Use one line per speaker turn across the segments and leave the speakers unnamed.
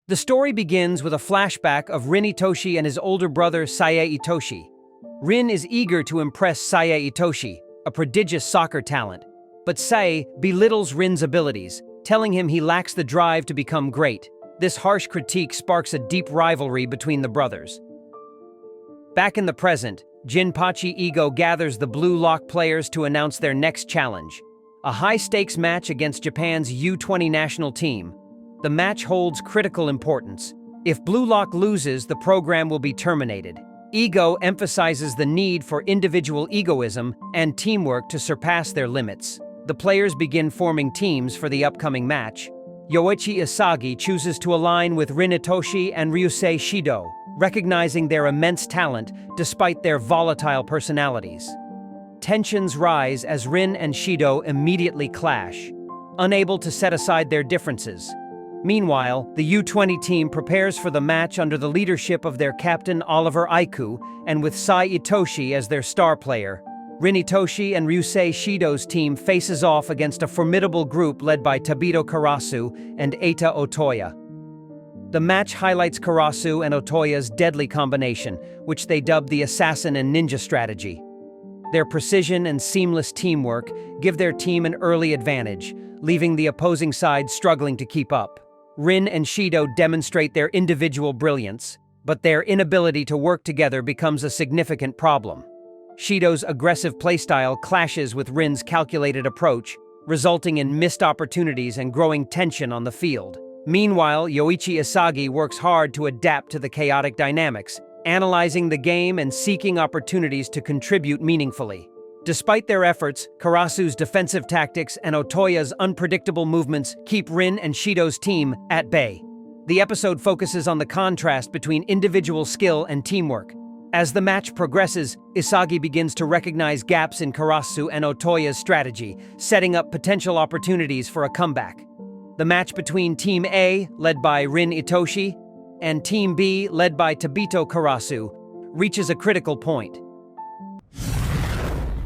The story begins with a flashback of Rin Itoshi and his older brother Sae Itoshi. Rin is eager to impress Sae Itoshi, a prodigious soccer talent, but Sae belittles Rin's abilities, telling him he lacks the drive to become great. This harsh critique sparks a deep rivalry between the brothers. Back in the present, Jinpachi Ego gathers the Blue Lock players to announce their next challenge, a high-stakes match against Japan's U20 national team. The match holds critical importance. If Blue Lock loses, the program will be terminated. Ego emphasizes the need for individual egoism and teamwork to surpass their limits. The players begin forming teams for the upcoming match. Yoichi Isagi chooses to align with Rin Itoshi and Ryusei Shido, recognizing their immense talent despite their volatile personalities. Tensions rise as Rin and Shido immediately clash, unable to set aside their differences. Meanwhile, the U20 team prepares for the match under the leadership of their captain Oliver Aiku and with Sae Itoshi as their star player. Rin Itoshi and Ryusei Shido's team faces off against a formidable group led by Tabito Karasu and Eita Otoya. The match highlights Karasu and Otoya's deadly combination, which they dubbed the assassin and ninja strategy. Their precision and seamless teamwork give their team an early advantage, leaving the opposing side struggling to keep up. Rin and Shido demonstrate their individual brilliance, but their inability to work together becomes a significant problem. Shido's aggressive playstyle clashes with Rin's calculated approach, resulting in missed opportunities and growing tension on the field. Meanwhile, Yoichi Isagi works hard to adapt to the chaotic dynamics, analyzing the game and seeking opportunities to contribute meaningfully. Despite their efforts, Karasu's defensive tactics and Otoya's unpredictable movements keep Rin and Shido's team at bay. The episode focuses on the contrast between individual skill and teamwork. As the match progresses, Isagi begins to recognize gaps in Karasu and Otoya's strategy, setting up potential opportunities for a comeback. The match between Team A, led by Rin Itoshi, and Team B, led by Tabito Karasu, reaches a critical point.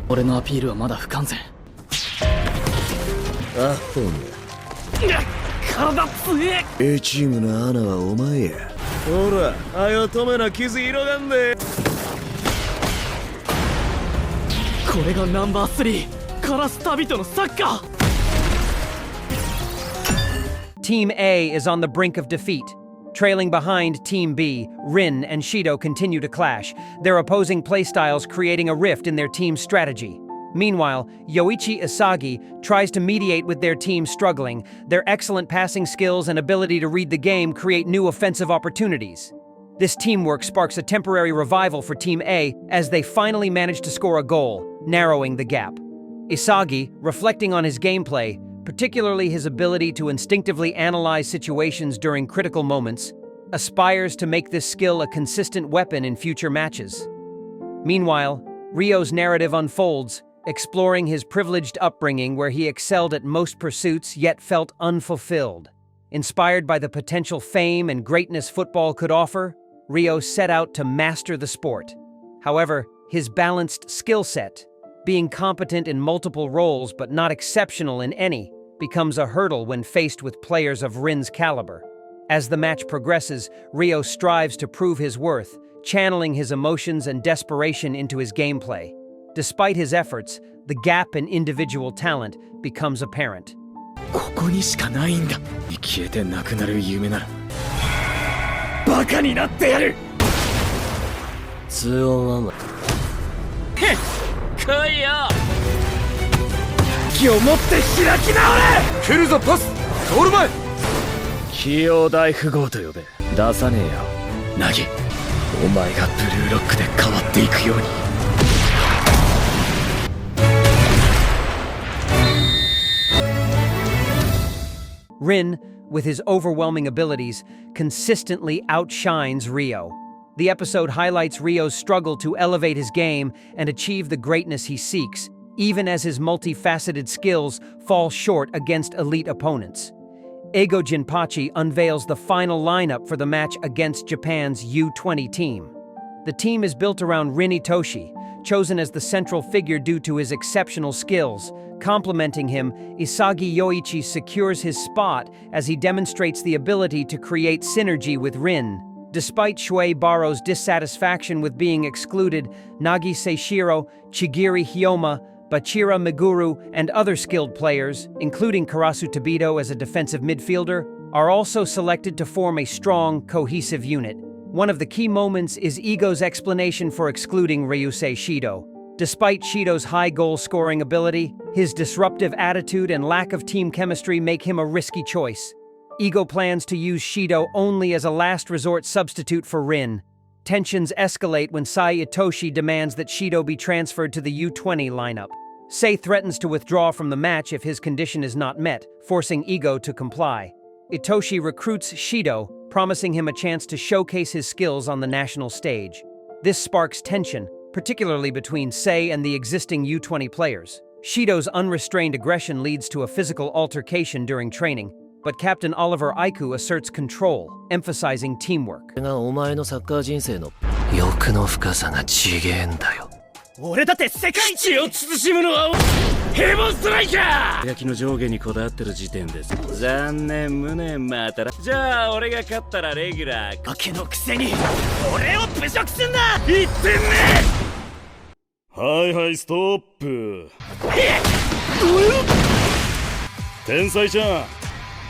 俺のアピールはまだ不完全。
アホが
体強え。
A チームの穴はお前や。ほら、あよ止めな傷広がんで。
これがナンバー3、カラスタビトのサッカー。
Team A is on the brink of defeat. Trailing behind Team B, Rin and Shido continue to clash, their opposing playstyles creating a rift in their team's strategy. Meanwhile, Yoichi Isagi tries to mediate with their team struggling. Their excellent passing skills and ability to read the game create new offensive opportunities. This teamwork sparks a temporary revival for Team A as they finally manage to score a goal, narrowing the gap. Isagi, reflecting on his gameplay, particularly his ability to instinctively analyze situations during critical moments, aspires to make this skill a consistent weapon in future matches. Meanwhile, Ryo's narrative unfolds, exploring his privileged upbringing where he excelled at most pursuits yet felt unfulfilled. Inspired by the potential fame and greatness football could offer, Ryo set out to master the sport. However, his balanced skill set, being competent in multiple roles but not exceptional in any, becomes a hurdle when faced with players of Rin's caliber. As the match progresses, Ryo strives to prove his worth, channeling his emotions and desperation into his gameplay. Despite his efforts, the gap in individual talent becomes apparent.
ここにしかないんだ。消えてなくなる夢ならバカになってやる。
2-on-1は
へっ来いよ。気を持って開き直れ。
来るぞパスゴール前。
器用大富豪と呼べ。出さねえよナギ。お前がブルーロックで変わっていくように。
Rin, with his overwhelming abilities, consistently outshines Ryo. The episode highlights Ryo's struggle to elevate his game and achieve the greatness he seeks, even as his multifaceted skills fall short against elite opponents. Eigo Jinpachi unveils the final lineup for the match against Japan's U20 team. The team is built around Rin Itoshi, chosen as the central figure due to his exceptional skills, Complimenting him, Isagi Yoichi secures his spot as he demonstrates the ability to create synergy with Rin. Despite Shuei Baro's dissatisfaction with being excluded, Nagi Seishiro, Chigiri Hyoma, Bachira Meguru, and other skilled players, including Karasu Tobito as a defensive midfielder, are also selected to form a strong, cohesive unit. One of the key moments is Igo's explanation for excluding Ryusei Shido. Despite Shido's high goal-scoring ability, his disruptive attitude and lack of team chemistry make him a risky choice. Igo plans to use Shido only as a last-resort substitute for Rin. Tensions escalate when Sae Itoshi demands that Shido be transferred to the U20 lineup. Sae threatens to withdraw from the match if his condition is not met, forcing Igo to comply. Itoshi recruits Shido, promising him a chance to showcase his skills on the national stage. This sparks tension, particularly between Sae and the existing U20 players. Shido's unrestrained aggression leads to a physical altercation during training, but Captain Oliver Aiku asserts control, emphasizing teamwork.
がお前のサッカー人生の欲の深さが違えんだよ。
俺だって世界一を慎むのはヘボンストライカー。焼きの上下にこだわってる時点です。残念無念またら。じゃあ俺が勝ったらレギュラー。賭けのくせに俺を侮辱すんな。1点目。はいはいストップ。天才ちゃ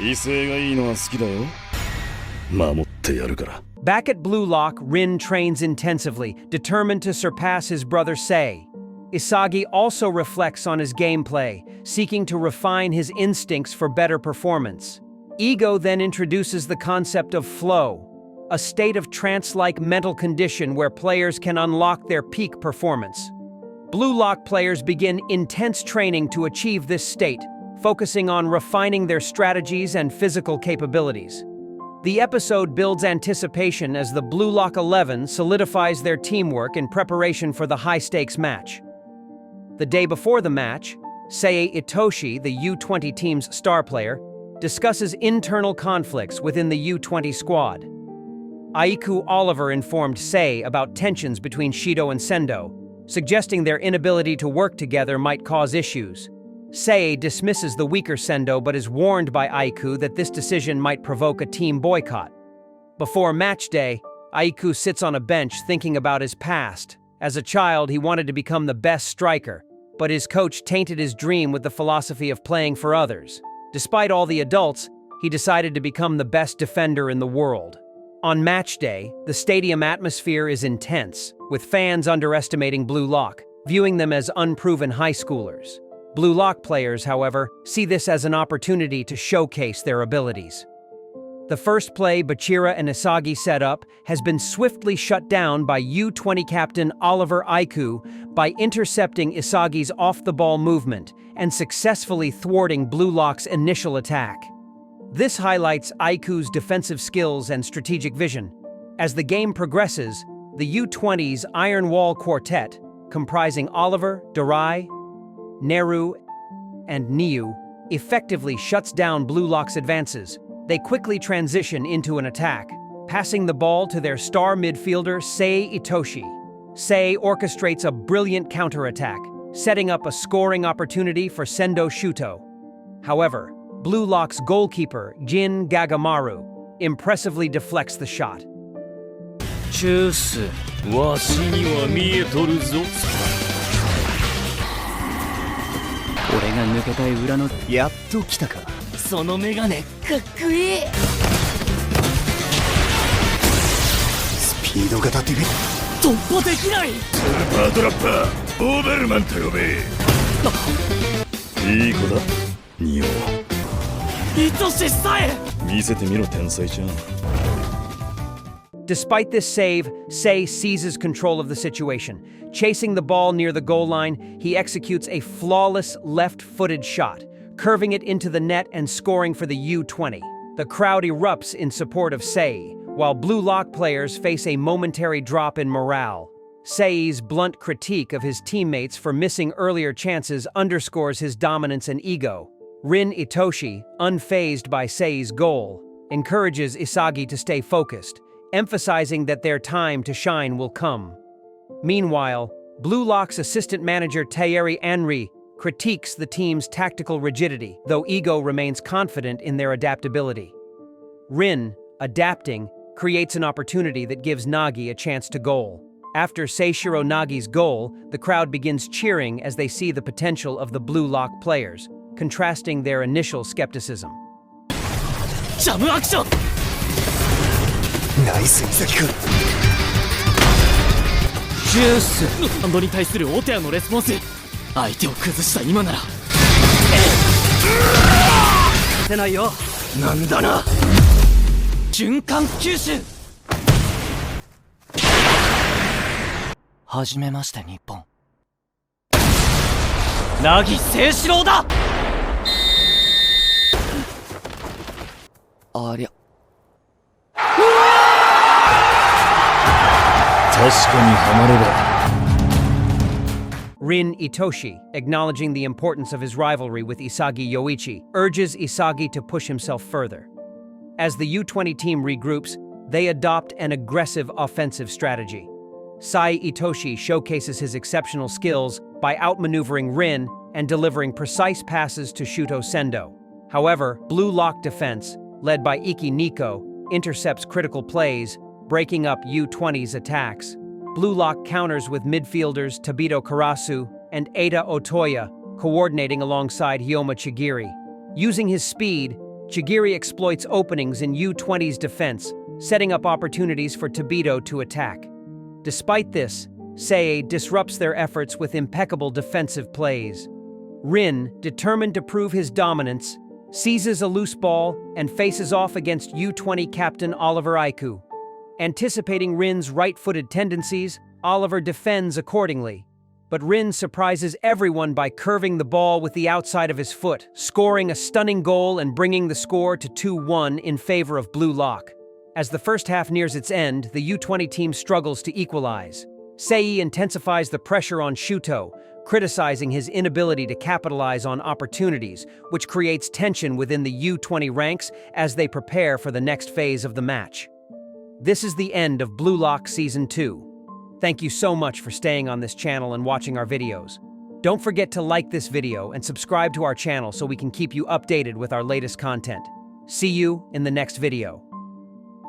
ん、威勢がいいのは好きだよ。守ってやるから。
Back at Blue Lock, Rin trains intensively, determined to surpass his brother Sae. Isagi also reflects on his gameplay, seeking to refine his instincts for better performance. Igo then introduces the concept of flow, a state of trance-like mental condition where players can unlock their peak performance. Blue Lock players begin intense training to achieve this state, focusing on refining their strategies and physical capabilities. The episode builds anticipation as the Blue Lock 11 solidifies their teamwork in preparation for the high-stakes match. The day before the match, Sae Itoshi, the U20 team's star player, discusses internal conflicts within the U20 squad. Aiku Oliver informed Sae about tensions between Shido and Sendo, suggesting their inability to work together might cause issues. Sae dismisses the weaker Sendo but is warned by Aiku that this decision might provoke a team boycott. Before match day, Aiku sits on a bench thinking about his past. As a child, he wanted to become the best striker, but his coach tainted his dream with the philosophy of playing for others. Despite all the adults, he decided to become the best defender in the world. On match day, the stadium atmosphere is intense, with fans underestimating Blue Lock, viewing them as unproven high schoolers. Blue Lock players, however, see this as an opportunity to showcase their abilities. The first play Bachira and Isagi set up has been swiftly shut down by U20 captain Oliver Aiku by intercepting Isagi's off-the-ball movement and successfully thwarting Blue Lock's initial attack. This highlights Aiku's defensive skills and strategic vision. As the game progresses, the U20's Iron Wall Quartet, comprising Oliver, Darai, Neru, and Niu, effectively shuts down Blue Lock's advances. They quickly transition into an attack, passing the ball to their star midfielder Sae Itoshi. Sae orchestrates a brilliant counterattack, setting up a scoring opportunity for Sendo Shuto. However, Blue Lock's goalkeeper, Jin Gagamaru, impressively deflects the shot.
チュース、わしには見えとるぞ。俺が抜けたい裏のやっと来たか。そのメガネかっこいい。スピードが出てる。突破できない。スーパードラッパー、オーベルマンと呼べ。いい子だ、ニオ。イトシさえ。見せてみろ天才ちゃん。
Despite this save, Sae seizes control of the situation. Chasing the ball near the goal line, he executes a flawless left-footed shot, curving it into the net and scoring for the U20. The crowd erupts in support of Sae, while Blue Lock players face a momentary drop in morale. Sae's blunt critique of his teammates for missing earlier chances underscores his dominance and ego. Rin Itoshi, unfazed by Sae's goal, encourages Isagi to stay focused, emphasizing that their time to shine will come. Meanwhile, Blue Lock's assistant manager Taeri Anri critiques the team's tactical rigidity, though Ego remains confident in their adaptability. Rin, adapting, creates an opportunity that gives Nagi a chance to goal. After Seishiro Nagi's goal, the crowd begins cheering as they see the potential of the Blue Lock players, contrasting their initial skepticism.
ジャムアクション
ナイス伊崎君。
ジュースハンドに対するオテアのレスポンス相手を崩した今なら勝てないよなんだな循環吸収はじめまして日本凪誠志郎だありゃ確かにハマれば
Rin Itoshi, acknowledging the importance of his rivalry with Isagi Yoichi, urges Isagi to push himself further. As the U20 team regroups, they adopt an aggressive offensive strategy. Sae Itoshi showcases his exceptional skills by outmaneuvering Rin and delivering precise passes to Shuto Sendo. However, Blue Lock defense, led by Iki Nico, intercepts critical plays, breaking up U20's attacks. Blue Lock counters with midfielders Tabito Karasu and Eita Otoya, coordinating alongside Hyoma Chigiri. Using his speed, Chigiri exploits openings in U20's defense, setting up opportunities for Tabito to attack. Despite this, Sae disrupts their efforts with impeccable defensive plays. Rin, determined to prove his dominance, seizes a loose ball and faces off against U20 captain Oliver Aiku. Anticipating Rin's right-footed tendencies, Oliver defends accordingly. But Rin surprises everyone by curving the ball with the outside of his foot, scoring a stunning goal and bringing the score to 2-1 in favor of Blue Lock. As the first half nears its end, the U20 team struggles to equalize. Sae intensifies the pressure on Shuto, criticizing his inability to capitalize on opportunities, which creates tension within the U20 ranks as they prepare for the next phase of the match. This is the end of Blue Lock Season 2. Thank you so much for staying on this channel and watching our videos. Don't forget to like this video and subscribe to our channel so we can keep you updated with our latest content. See you in the next video.